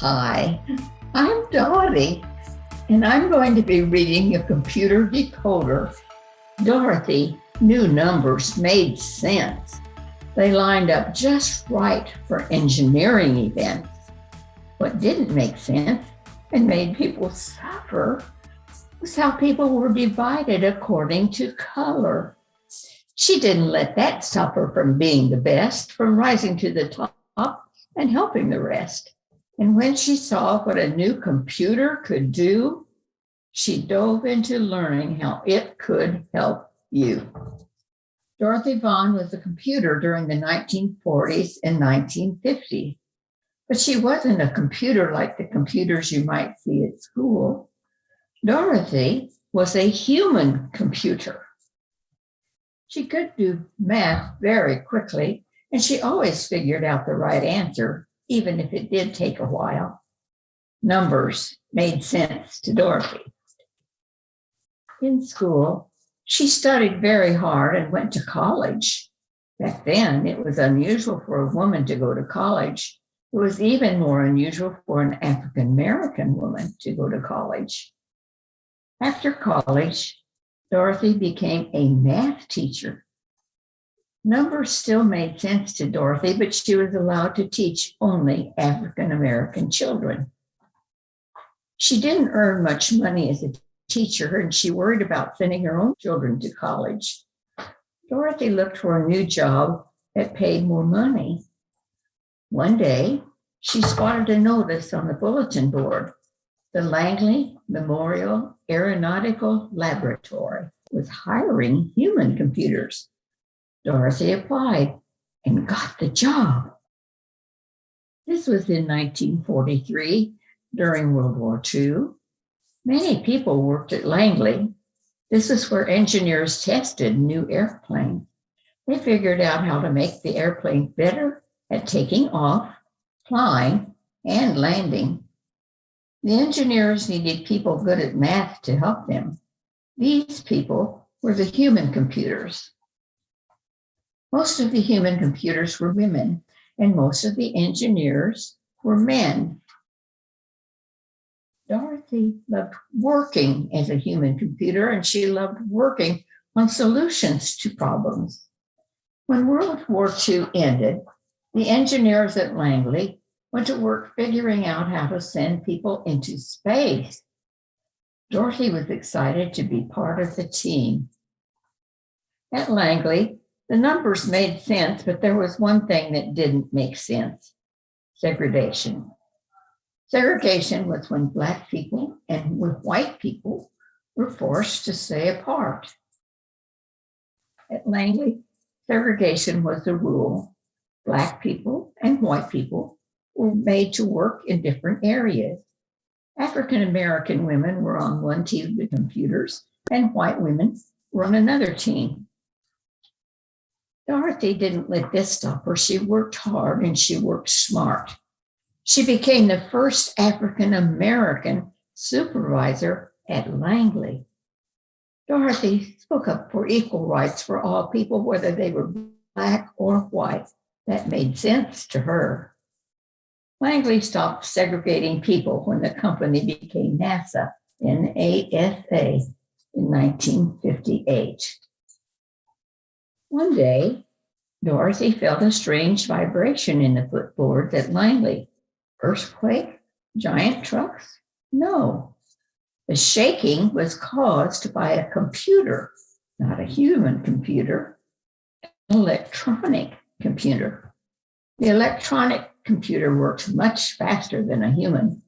Hi, I'm Dottie, and I'm going to be reading a computer decoder. Dorothy knew numbers made sense. They lined up just right for engineering events. What didn't make sense and made people suffer was how people were divided according to color. She didn't let that stop her from being the best, from rising to the top and helping the rest. And when she saw what a new computer could do, she dove into learning how it could help you. Dorothy Vaughan was a computer during the 1940s and 1950s, but she wasn't a computer like the computers you might see at school. Dorothy was a human computer. She could do math very quickly, and she always figured out the right answer, even if it did take a while. Numbers made sense to Dorothy. In school, she studied very hard and went to college. Back then, it was unusual for a woman to go to college. It was even more unusual for an African-American woman to go to college. After college, Dorothy became a math teacher. Numbers still made sense to Dorothy, but she was allowed to teach only African-American children. She didn't earn much money as a teacher, and she worried about sending her own children to college. Dorothy looked for a new job that paid more money. One day, she spotted a notice on the bulletin board. The Langley Memorial Aeronautical Laboratory was hiring human computers. Dorothy applied and got the job. This was in 1943, during World War II. Many people worked at Langley. This is where engineers tested new airplanes. They figured out how to make the airplane better at taking off, flying, and landing. The engineers needed people good at math to help them. These people were the human computers. Most of the human computers were women, and most of the engineers were men. Dorothy loved working as a human computer, and she loved working on solutions to problems. When World War II ended, the engineers at Langley went to work figuring out how to send people into space. Dorothy was excited to be part of the team. At Langley, the numbers made sense, but there was one thing that didn't make sense: segregation. Segregation was when Black people and white people were forced to stay apart. At Langley, segregation was the rule. Black people and white people were made to work in different areas. African-American women were on one team with computers, and white women were on another team. Dorothy didn't let this stop her. She worked hard and she worked smart. She became the first African-American supervisor at Langley. Dorothy spoke up for equal rights for all people, whether they were Black or white. That made sense to her. Langley stopped segregating people when the company became NASA, NASA, in 1958. One day, Dorothy felt a strange vibration in the footboards at Langley. Earthquake? Giant trucks? No. The shaking was caused by a computer, not a human computer, an electronic computer. The electronic computer works much faster than a human.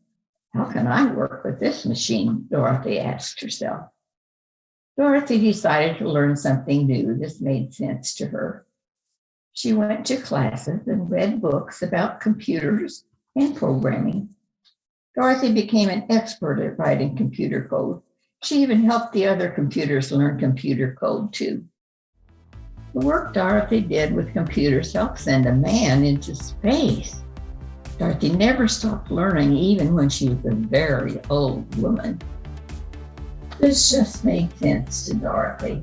How can I work with this machine? Dorothy asked herself. Dorothy decided to learn something new. This made sense to her. She went to classes and read books about computers and programming. Dorothy became an expert at writing computer code. She even helped the other computers learn computer code too. The work Dorothy did with computers helped send a man into space. Dorothy never stopped learning, even when she was a very old woman. This just made sense to Dorothy.